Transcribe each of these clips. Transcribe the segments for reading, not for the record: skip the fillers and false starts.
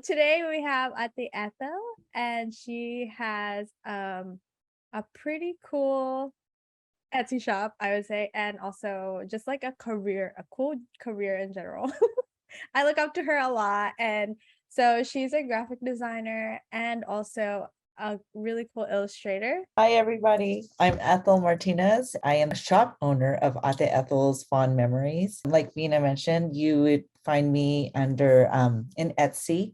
today we have Ate Ethel, and she has a pretty cool Etsy shop, I would say, and also just like a cool career in general. I look up to her a lot, and so she's a graphic designer and also a really cool illustrator. Hi, everybody. I'm Ethel Martinez. I am a shop owner of Ate Ethel's Fond Memories. Like Vina mentioned, you would find me under in Etsy.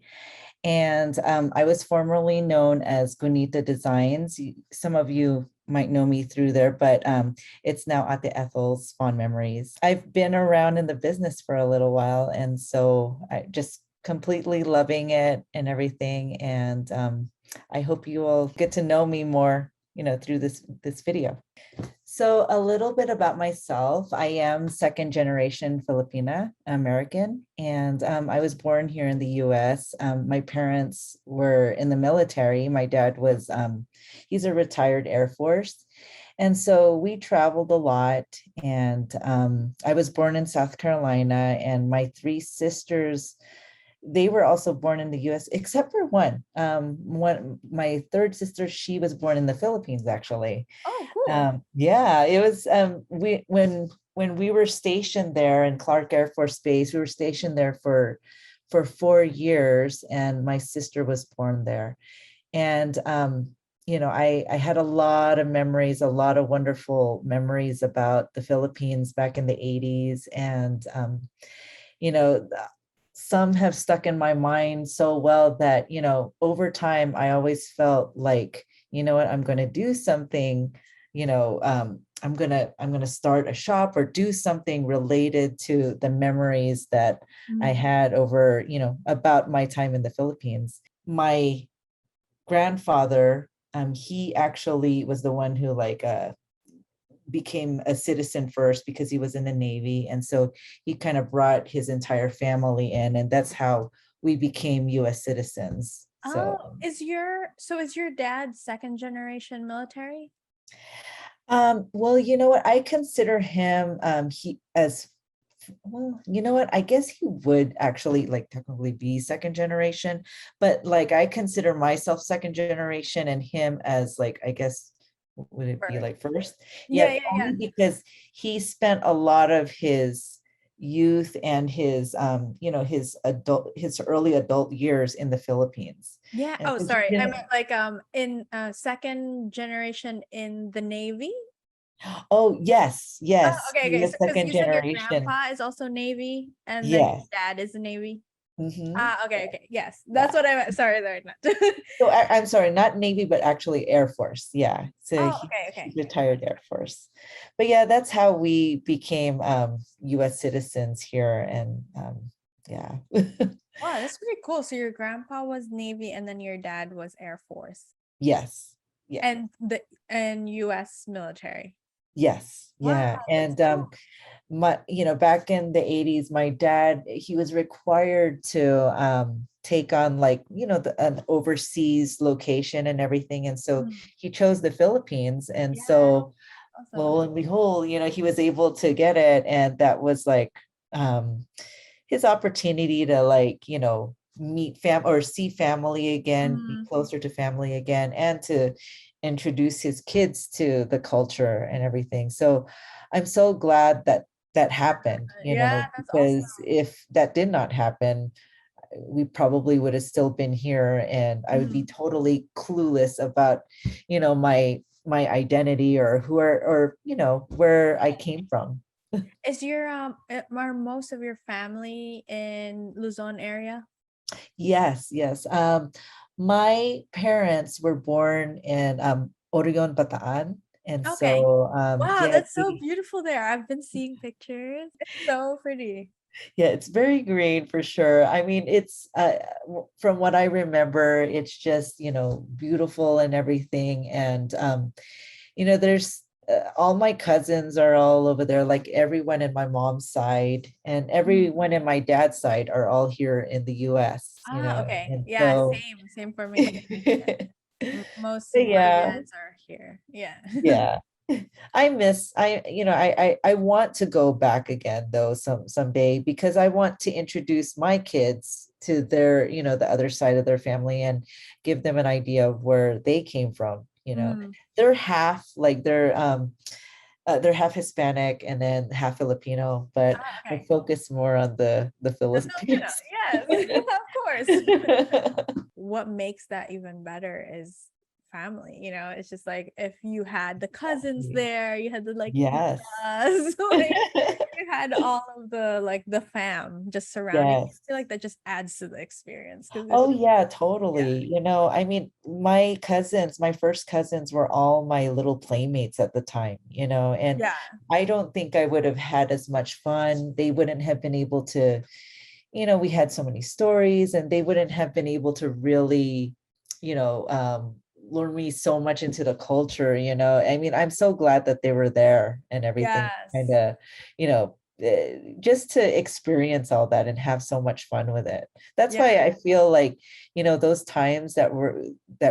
And I was formerly known as Gunita Designs. Some of you might know me through there, but it's now Ate Ethel's Fond Memories. I've been around in the business for a little while, and so I just completely loving it and everything. And I hope you will get to know me more, through this video. So a little bit about myself. I am second generation Filipina American, and I was born here in the US. My parents were in the military. My dad was, he's a retired Air Force. And so we traveled a lot, and I was born in South Carolina, and my three sisters, they were also born in the US, except for one. My third sister, she was born in the Philippines, actually. Oh, cool. Yeah, it was when we were stationed there in Clark Air Force Base, we were stationed there for 4 years, and my sister was born there. And I had a lot of memories, a lot of wonderful memories about the Philippines back in the 80s. And you know, some have stuck in my mind so well that, over time, I always felt like, you know what, I'm going to do something, I'm going to start a shop or do something related to the memories that I had over, about my time in the Philippines. My grandfather, he actually was the one who became a citizen first because he was in the Navy. And so he kind of brought his entire family in, and that's how we became US citizens. Oh, is your dad second generation military? Well, you know what? I consider him well, you know what? I guess he would actually technically be second generation, but I consider myself second generation and him as I guess, would it be first? Yeah, Only because he spent a lot of his youth and his his early adult years in the Philippines. Yeah. And Oh, so he sorry. I didn't. meant in second generation in the Navy. Oh, yes, Oh, yes. okay, He okay. was So, because second you said your generation. grandpa is also Navy, and then your Yes. dad is the Navy. Hmm. Ah, okay, okay. Yes, that's what I meant. Sorry, sorry. So I'm sorry, not Navy, but actually Air Force. Yeah. So Oh, he, okay, he okay. retired Air Force. But yeah, that's how we became US citizens here. And yeah. Wow, that's pretty cool. So your grandpa was Navy, and then your dad was Air Force, Yes. Yeah. and U.S. military. Yes. Wow, Yeah. that's And cool. back in the 80s, my dad, he was required to take on an overseas location and everything. And so Mhm. he chose the Philippines. And Yeah, so awesome. lo and behold, he was able to get it. And that was um, his opportunity to meet or see family again, be Mhm. closer to family again, and to introduce his kids to the culture and everything. So I'm so glad that that happened, Yeah, that's awesome. because if that did not happen, we probably would have still been here, and I would be Mhm. totally clueless about, my identity or where I came from. Are most of your family in Luzon area? Yes, yes. My parents were born in Orion, Bataan. And Okay. so Wow, yeah, that's so beautiful there. I've been seeing pictures. It's so pretty. yeah, it's very green for sure. I mean, it's from what I remember, it's just, beautiful and everything. And there's all my cousins are all over there, like everyone in my mom's side and Mhm. everyone in my dad's side are all here in the US, Ah, okay. and Yeah, so same for me. Most but yeah, relatives are here. Yeah. yeah. I want to go back again though someday, because I want to introduce my kids to their, the other side of their family and give them an idea of where they came from. Mm. They're half, like they're half Hispanic and then half Filipino, but Ah, I okay. focus more on the The Filipino, Philippines. yes, of course. What makes that even better is family, it's just like if you had the cousins Exactly. there, you had the like Yes. tias, like you had all of the like the fam just surrounding you. Yes. I feel like that just adds to the experience because it's Oh just yeah, yeah, totally. I mean, my first cousins were all my little playmates at the time, and yeah, I don't think I would have had as much fun. They wouldn't have been able to, we had so many stories and they wouldn't have been able to really, lure me so much into the culture. I mean, I'm so glad that they were there and everything, kind yes, of, just to experience all that and have so much fun with it. That's yeah, why I feel like, those times that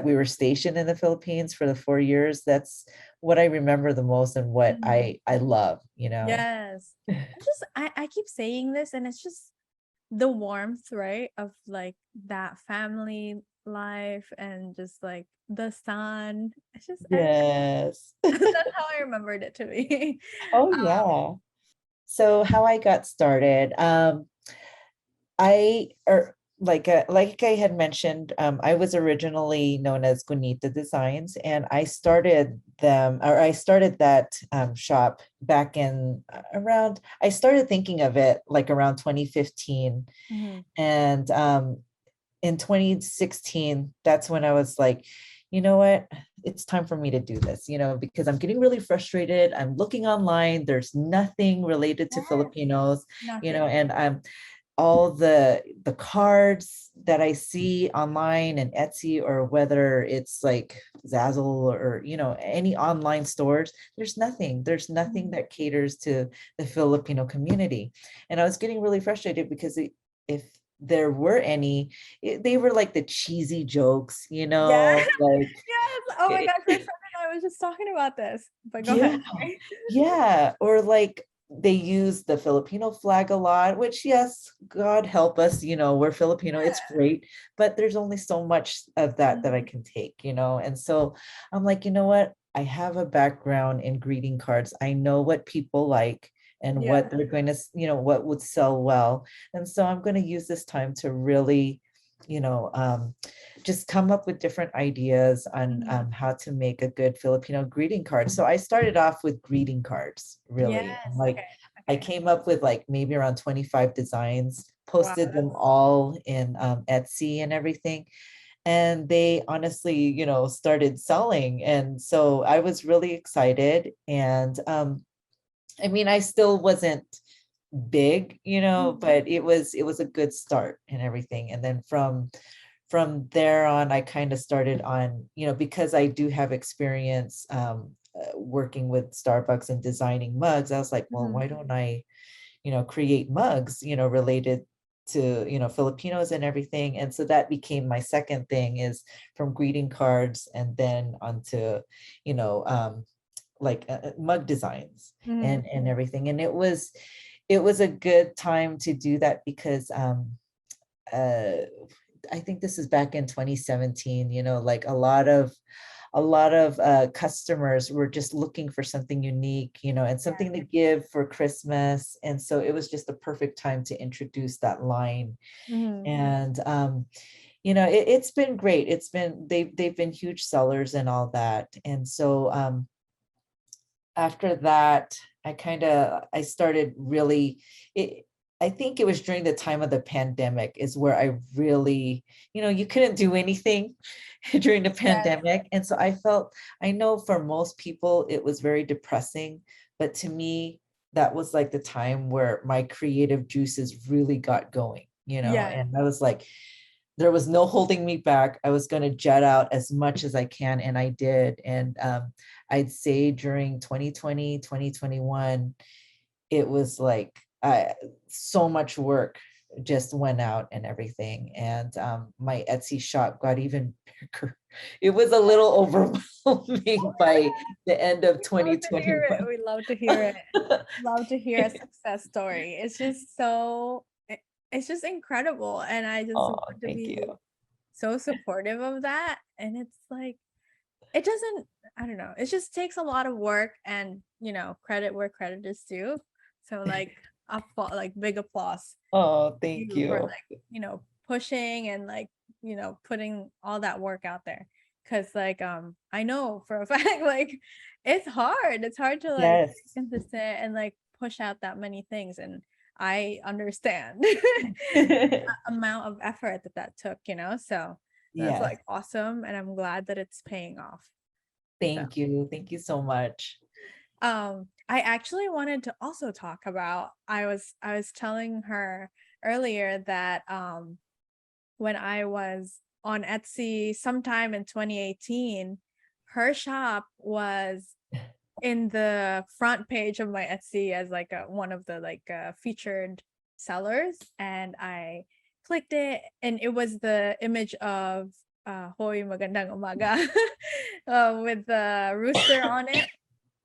we were stationed in the Philippines for the 4 years, that's what I remember the most and what mhm, I love, yes. It's just I keep saying this, and it's just the warmth, right, of like that family life and just like the sun. It's just Yes. that's how I remembered it to be. Oh Um, yeah. So how I got started, I or like I had mentioned, I was originally known as Gunita Designs, and I started that shop back in around. I started thinking of it like around 2015, mhm. and in 2016, that's when I was like, you know what? It's time for me to do this, because I'm getting really frustrated. I'm looking online. There's nothing related to Yes, Filipinos, nothing. and I'm all the cards that I see online and Etsy, or whether it's like Zazzle or any online stores, there's nothing Mhm. that caters to the Filipino community. And I was getting really frustrated because if there were any, they were like the cheesy jokes, Yeah. like Yes. Oh my eh, gosh, my friend and I was just talking about this. But go ahead. yeah, Sorry. yeah. Or like they use the Filipino flag a lot, which, yes, God help us, we're Filipino, it's Yeah. great, but there's only so much of that I Mhm. can take. And so I'm like, you know what? I have a background in greeting cards. I know what people like and Yeah. what they're going to, what would sell well. And so I'm going to use this time to really, you know, um, just come up with different ideas on Mhm. how to make a good Filipino greeting card. So I started off with greeting cards, really. And Yes. like Okay. I Okay. came up with like maybe around 25 designs, Wow. posted them That's all in Etsy and everything. And they honestly, started selling. And so I was really excited. And I mean, I still wasn't big, mhm. but it was a good start and everything. And then from there on, I kind of started on, because I do have experience working with Starbucks and designing mugs. I was like, well, Mhm. why don't I, create mugs, related to, Filipinos and everything. And so that became my second thing, is from greeting cards and then onto, you know, like mug designs Mhm. and everything. And it was a good time to do that because uh I think this is back in 2017, like a lot of customers were just looking for something unique, and something to give for Christmas. And so it was just the perfect time to introduce that line. Mhm. And it's been great. They've been huge sellers and all that. And so after that, I started really it, I think it was during the time of the pandemic is where I really, you couldn't do anything during the Yes. pandemic. And so I know for most people it was very depressing, but to me, that was like the time where my creative juices really got going, Yes. and I was like, there was no holding me back. I was going to jet out as much as I can. And I did. And I'd say during 2020, 2021, it was like so much work just went out and everything. And my Etsy shop got even bigger. It was a little Oh overwhelming my by god. the end of We love to hear it. 2021. We love to hear it. Love to hear a success story. It's just so it's just incredible. And I just Oh, want to thank be you. so supportive of that. And it's like, it doesn't, I don't know, it just takes a lot of work and, credit where credit is due. So like, like big applause Oh, to thank you for you. like, pushing and like, putting all that work out there. Cause like, I know for a fact, like it's hard. It's hard to like Yes. stay consistent and like push out that many things. And I understand amount of effort that took. So that's Yes. like awesome. And I'm glad that it's paying off. So Thank you. Thank you so much. I actually wanted to also talk about, I was telling her earlier that when I was on Etsy sometime in 2018, her shop was in the front page of my Etsy as like one of the like featured sellers, and I clicked it, and it was the image of Hoy Magandang Umaga with the rooster on it.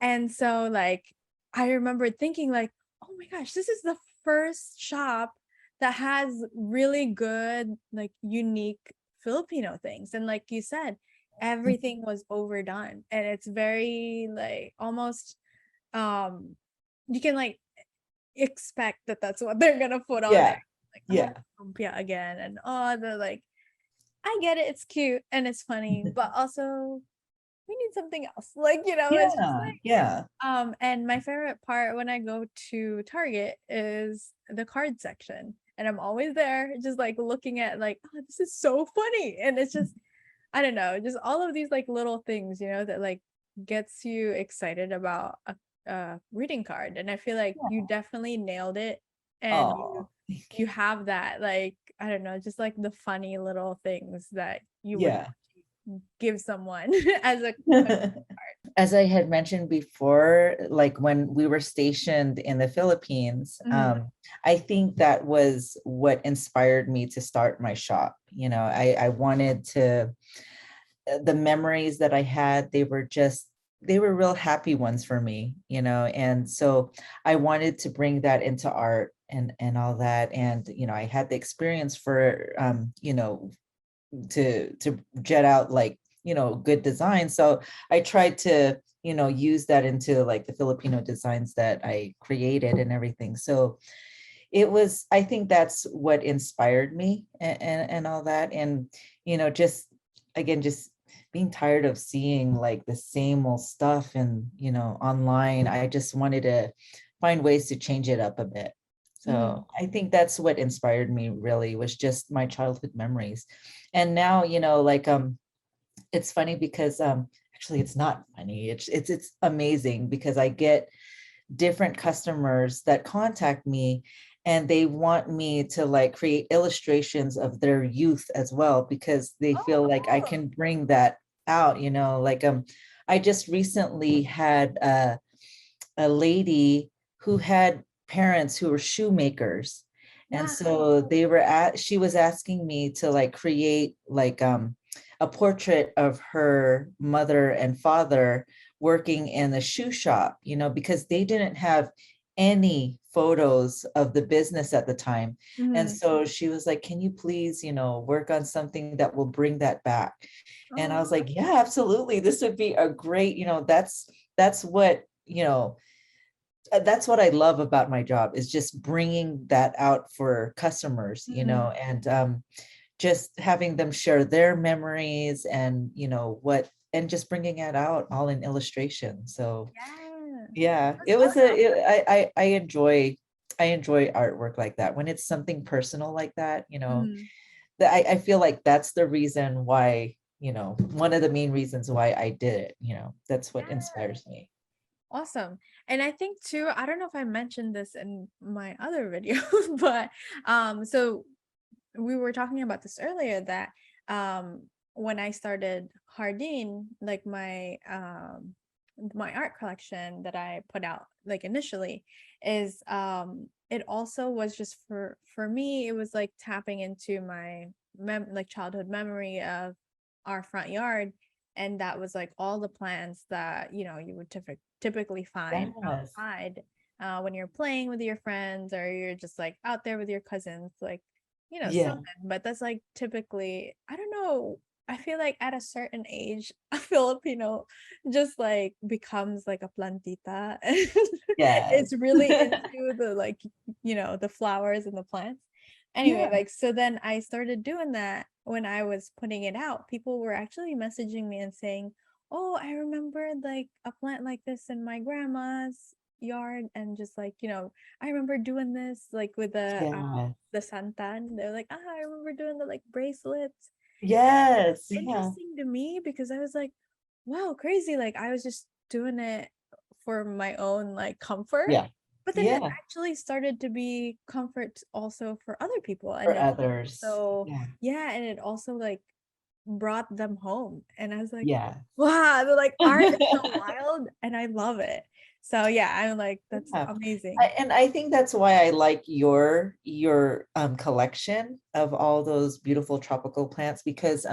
And so like I remember thinking like, oh my gosh, this is the first shop that has really good, like unique Filipino things. And like you said, everything was overdone. And it's very like almost um you can like expect that that's what they're gonna put on Yeah. there. Like, oh, Yeah. lumpia again. And oh, the like, I get it, it's cute and it's funny, but also we need something else. Like, it's just Yeah. Yeah. and my favorite part when I go to Target is the card section. And I'm always there just like looking at like, oh, this is so funny. And it's just, I don't know, just all of these like little things, that like gets you excited about a reading card. And I feel like you definitely nailed it. And you Oh, you have that like, I don't know, just like the funny little things that you would yeah. give someone as a As I had mentioned before, like when we were stationed in the Philippines, Mhm. I think that was what inspired me to start my shop. I wanted to, the memories that I had, they were real happy ones for me, and so I wanted to bring that into art and all that. And, I had the experience for, to jet out like, good design. So I tried to, use that into like the Filipino designs that I created and everything. So I think that's what inspired me and all that. And, just again, just being tired of seeing like the same old stuff and, online. I just wanted to find ways to change it up a bit. Mhm. So I think that's what inspired me really, was just my childhood memories. And now, like it's funny because actually it's not funny. It's amazing because I get different customers that contact me, and they want me to like create illustrations of their youth as well, because they Oh, feel like I cool. can bring that out, like I just recently had a lady who had parents who were shoemakers. And so Wow. she was asking me to like create like a portrait of her mother and father working in the shoe shop, because they didn't have any photos of the business at the time. And Mhm. so she was like, can you please, work on something that will bring that back? And I was Oh, like, yeah, absolutely. This would be a great, that's what, that's what I love about my job, is just bringing that out for customers, mhm. and just having them share their memories and, and just bringing it out all in illustration. So Yeah. yeah, That's I enjoy artwork like that when it's something personal like that, Mhm. that I feel like that's the reason why, one of the main reasons why I did it, that's what Yeah. inspires me. Awesome. And I think too, I don't know if I mentioned this in my other video, but so we were talking about this earlier that when I started Hardin, like my art collection that I put out like initially is it also was just for me, it was like tapping into my like childhood memory of our front yard. And that was like all the plants that you would typically find Yes. outside. when you're playing with your friends or you're just like out there with your cousins, like, Yeah. something. But that's like typically, I don't know. I feel like at a certain age, a Filipino just like becomes like a plantita and Yes. it's really into the like, the flowers and the plants. Anyway, Yeah. like, so then I started doing that when I was putting it out. People were actually messaging me and saying, oh, I remember like a plant like this in my grandma's yard, and just like, I remember doing this like with Yeah. the santan. They're like, I remember doing the like bracelets. Yes. Yeah. Interesting to me because I was like, wow, crazy. Like I was just doing it for my own like comfort. Yeah. But then it Yeah. actually started to be comfort also for other people. And For it others. also, Yeah. yeah, and it also like brought them home. And I was like, Yeah. wow, the like art is so wild and I love it. So yeah, I'm like, that's Yeah. amazing. And I think that's why I like your collection of all those beautiful tropical plants, because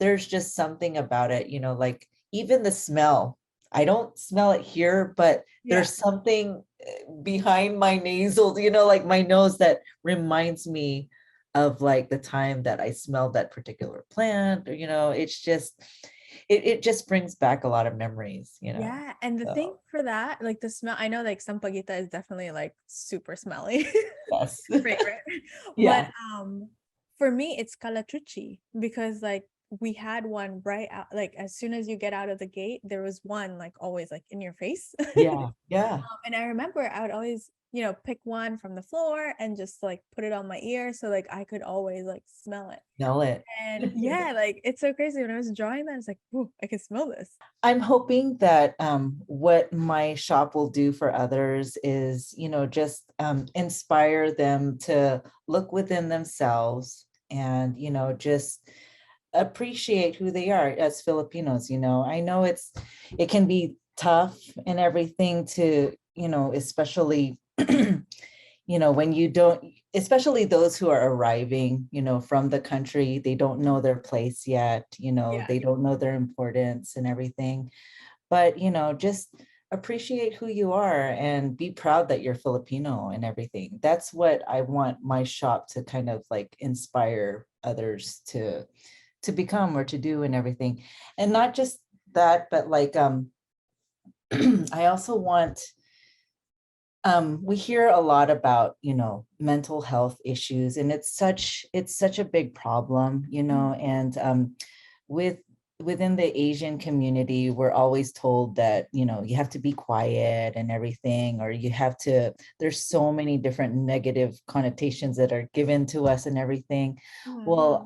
there's just something about it, like even the smell. I don't smell it here, but Yeah. there's something behind my nasal, like my nose, that reminds me of like the time that I smelled that particular plant, or it's just it just brings back a lot of memories. Yeah, and the thing So for that, like the smell, I know like Sampaguita is definitely like super smelly, yes. fragrant. But Yeah. for me it's calachuchi because like we had one right out, like as soon as you get out of the gate, there was one like always like in your face. Yeah. Yeah. And I remember I would always, pick one from the floor and just like put it on my ear so like I could always like smell it. Smell it. And yeah, like it's so crazy when I was drawing that, it's like, ooh, I can smell this. I'm hoping that what my shop will do for others is, just inspire them to look within themselves and, just appreciate who they are as Filipinos. I know it can be tough and everything to, especially when you don't, especially those who are arriving, from the country, they don't know their place yet, Yeah. they don't know their importance and everything. But, just appreciate who you are and be proud that you're Filipino and everything. That's what I want my shop to kind of like inspire others to become or to do and everything. And not just that, but like I also want we hear a lot about mental health issues, and it's such a big problem, and with within the Asian community, we're always told that you have to be quiet and everything, or you have to, there's so many different negative connotations that are given to us and everything. Mhm. Well,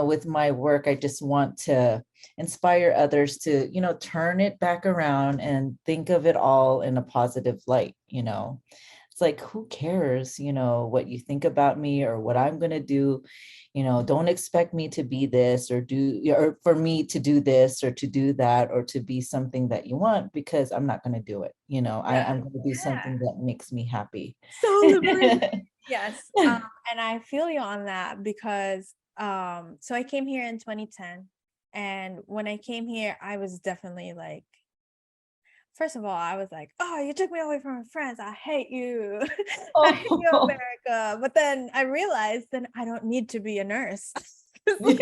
with my work, I just want to inspire others to turn it back around and think of it all in a positive light. It's like, who cares what you think about me or what I'm going to do. Don't expect me to be this or do, or for me to do this or to do that or to be something that you want, because I'm not going to do it. Yeah. I'm going to do Yeah. something that makes me happy. So liberating. Yes. And I feel you on that because so I came here in 2010, and when I came here I was definitely like, first of all, I was like, oh, you took me away from my friends, I hate you. I hate you, Oh, America. But then I realized then I don't need to be a nurse. It's like,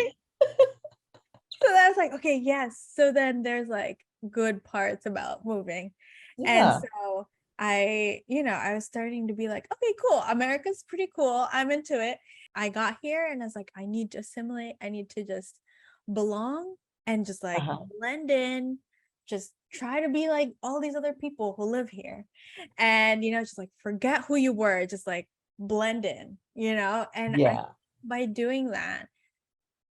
so that's like, okay, yes. So then there's like good parts about moving. And yeah. so I was starting to be like, okay, cool. America's pretty cool. I'm into it. I got here and I was like, I need to assimilate. I need to just belong and just like Uh-huh. blend in, just try to be like all these other people who live here. And, just like forget who you were, just like blend in. And I, Yeah. by doing that,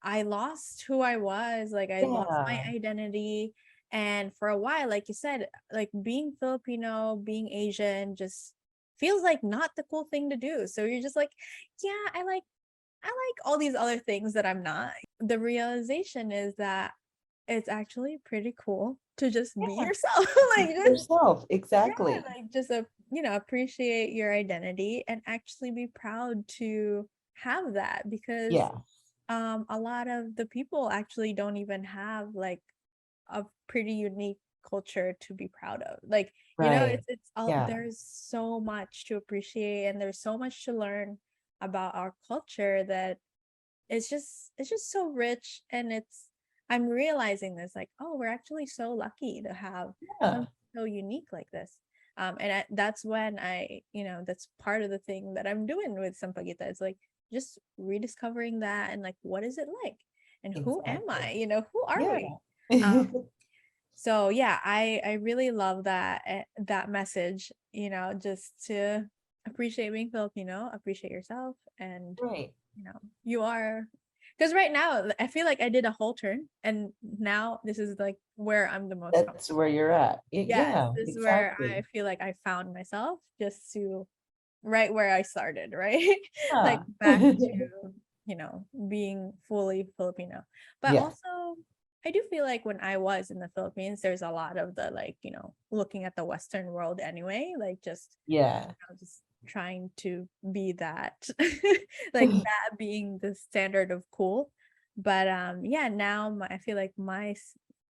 I lost who I was, like I lost my Yeah. identity. And for a while, like you said, like being Filipino, being Asian just feels like not the cool thing to do. So you're just like, yeah, I like all these other things that I'm not. The realization is that it's actually pretty cool to just be Yeah. yourself. Like just, Yourself. yeah, Exactly. like just appreciate your identity and actually be proud to have that, because Yeah. a lot of the people actually don't even have like a pretty unique culture to be proud of. Like, Right. it's all, Yeah. there's so much to appreciate and there's so much to learn about our culture that it's just so rich, and I'm realizing this, like, oh, we're actually so lucky to have Yeah. something so unique like this. And that's when that's part of the thing that I'm doing with Sampaguita. It's like just rediscovering that, and like, what is it like, and who am Exactly. I, who are Yeah. we? So yeah, I really love that message, just to appreciate being Filipino, appreciate yourself, and Right. you are, because right now I feel like I did a whole turn, and now this is like where I'm the most comfortable. That's where you're at. Yes, Yeah, this is where I exactly. feel like I found myself, just to right where I started, right? Like Yeah. back to, being fully Filipino. But Yes. also, I do feel like when I was in the Philippines, there's a lot of the, like, looking at the Western world anyway, like Yeah. just trying to be that, like that being the standard of cool. But yeah, now I feel like my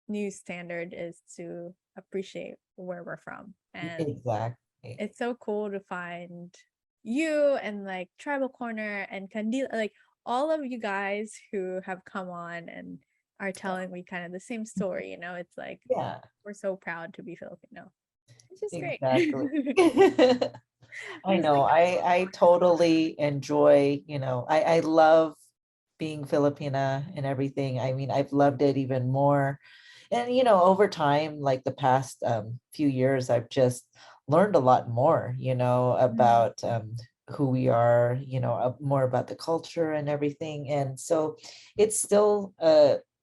new standard is to appreciate where we're from, and Exactly. it's so cool to find you and like Tribal Corner and Candila, like all of you guys who have come on and are telling me kind of the same story. It's like Yeah, we're so proud to be Filipino. It's just great. exactly. I Just know. like I totally enjoy, I love being Filipina and everything. I mean, I've loved it even more. And over time, like the past few years, I've just learned a lot more, mm, about who we are, more about the culture and everything. And so it's still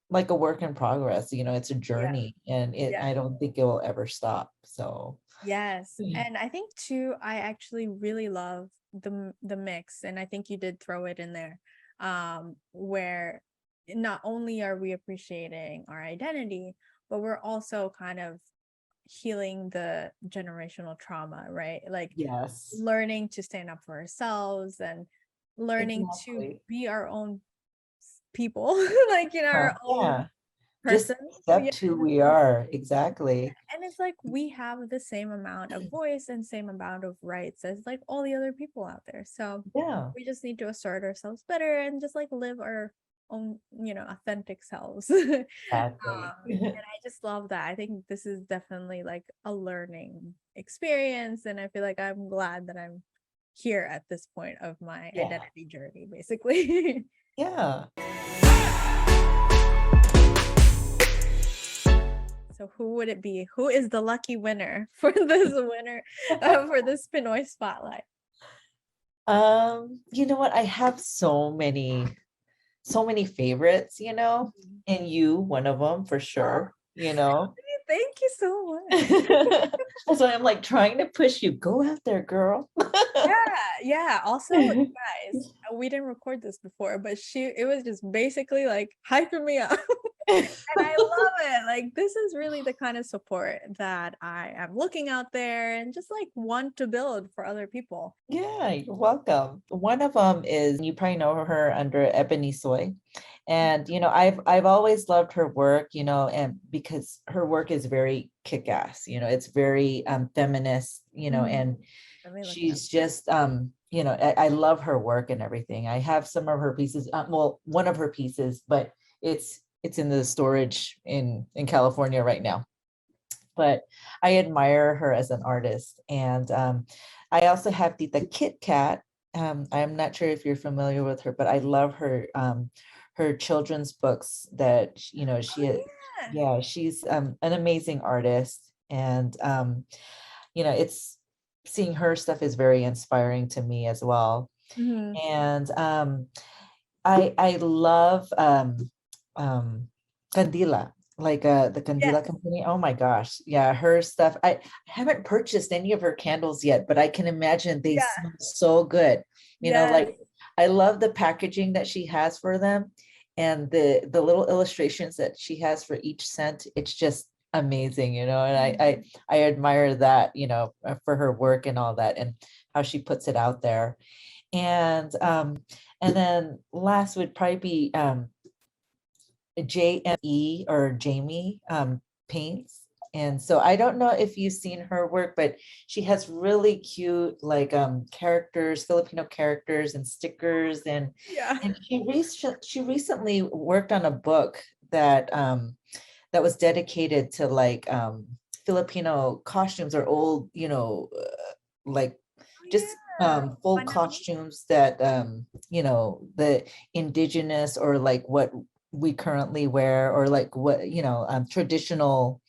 like a work in progress, it's a yeah, journey, and yeah. I don't think it will ever stop. So Yes. And I think too, I actually really love the mix, and I think you did throw it in there, where not only are we appreciating our identity, but we're also kind of healing the generational trauma, right? Like yes, learning to stand up for ourselves and learning to exactly. be our own people, like, our own Yeah, just person. Yeah. accept who we are. Exactly. And it's like we have the same amount of voice and same amount of rights as like all the other people out there. So Yeah, we just need to assert ourselves better and just like live our own, authentic selves. exactly. And I just love that. I think this is definitely like a learning experience. And I feel like I'm glad that I'm here at this point of my Yeah. identity journey, basically. Yeah. So who would it be? Who is the lucky winner for this Pinoy Spotlight? You know what? I have so many favorites, Mhm. and you, one of them for Oh, sure, you know. thank you so much. That's why I'm like trying to push you. Go out there, girl. Yeah, yeah. Also, you guys, we didn't record this before, but it was just basically like hyping me up. And I love it. Like, this is really the kind of support that I am looking out there and just like want to build for other people. Yeah, you're welcome. One of them is, you probably know her under Ebony Soy. And I've always loved her work, and because her work is very kick-ass, it's very feminist, Mhm. and Let me look it up. she's just I love her work and everything. I have some of her pieces, well, one of her pieces, but it's in the storage in California right now. But I admire her as an artist. And I also have Tita Kit Kat. I'm not sure if you're familiar with her, but I love her children's books that she Oh had. yeah. Yeah, she's an amazing artist, and it's seeing her stuff is very inspiring to me as well. Mhm. And I love um Candila, like the Candila Yes. company. Oh my gosh. Yeah, her stuff. I haven't purchased any of her candles yet, but I can imagine they Yeah. smell so good. Yes. Like I love the packaging that she has for them, and the little illustrations that she has for each scent. It's just amazing, and Mhm. I admire that, for her work and all that, and how she puts it out there. And then last would probably be JME or Jamie paints. And so I don't know if you've seen her work, but she has really cute like characters, Filipino characters and stickers. Yeah. And she recently worked on a book that was dedicated to like Filipino costumes or old, like Oh, just yeah. full Panahon. costumes that the indigenous or like what we currently wear or like what traditional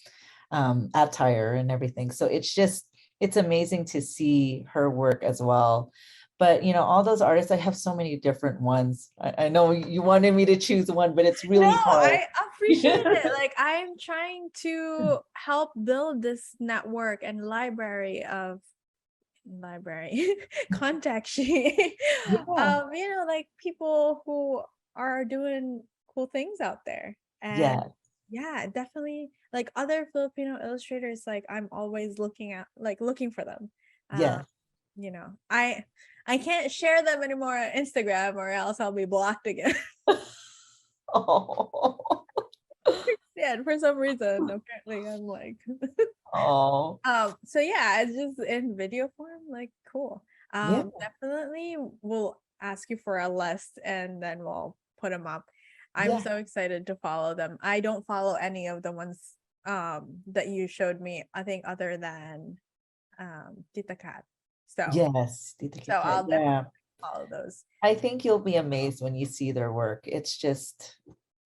attire and everything. So it's amazing to see her work as well. But all those artists, I have so many different ones. I know you wanted me to choose one, but it's No, really hard. I appreciate it. Like I'm trying to help build this network and library contact sheet. Yeah. Like people who are doing cool things out there. And Yeah. yeah, definitely like other Filipino illustrators, like I'm always looking for them. Uh, Yeah. I can't share them anymore on Instagram or else I'll be blocked again. Oh. Yeah, and for some reason, apparently I'm like Oh. so yeah, it's just in video form, like cool. Yeah. Definitely we'll ask you for a list and then we'll put them up. I'm Yeah. so excited to follow them. I don't follow any of the ones that you showed me, I think other than Tita Kat. So Yes. Tita so Kika. I'll definitely Yeah. follow those. I think you'll be amazed when you see their work. It's just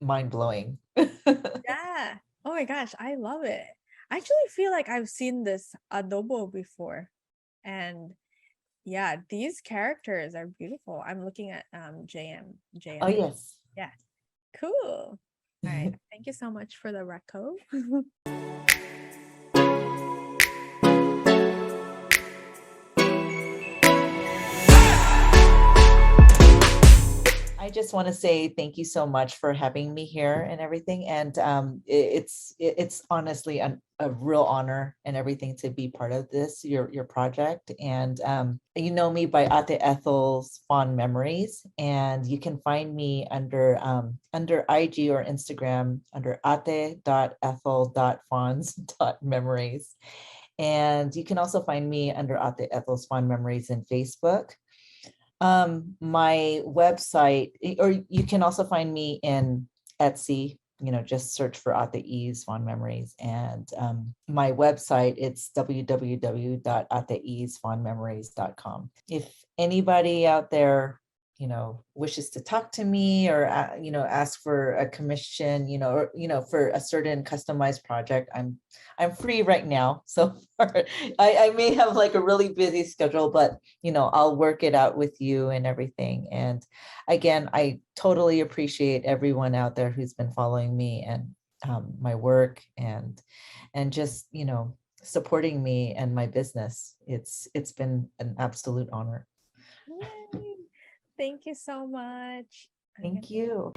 mind blowing. Yeah. Oh my gosh, I love it. I actually feel like I've seen this adobo before. And yeah, these characters are beautiful. I'm looking at Oh, JM. yes. Yeah, cool. All right. Thank you so much for the reco. I just want to say thank you so much for having me here and everything. And it's honestly a real honor and everything to be part of this your project. And you know me by Ate Ethel's Fond Memories, and you can find me under IG or Instagram under ate.ethel.fonds.memories. And you can also find me under Ate Ethel's Fond Memories in Facebook. My website, or you can also find me in Etsy, just search for Ate E's Fond Memories. And my website, it's www.ateesfondmemories.com. If anybody out there wishes to talk to me or ask for a commission, or for a certain customized project, I'm free right now. So I may have like a really busy schedule, but I'll work it out with you and everything. And again, I totally appreciate everyone out there who's been following me and my work and just supporting me and my business. It's been an absolute honor. Yay. Thank you so much. I'm gonna Thank you.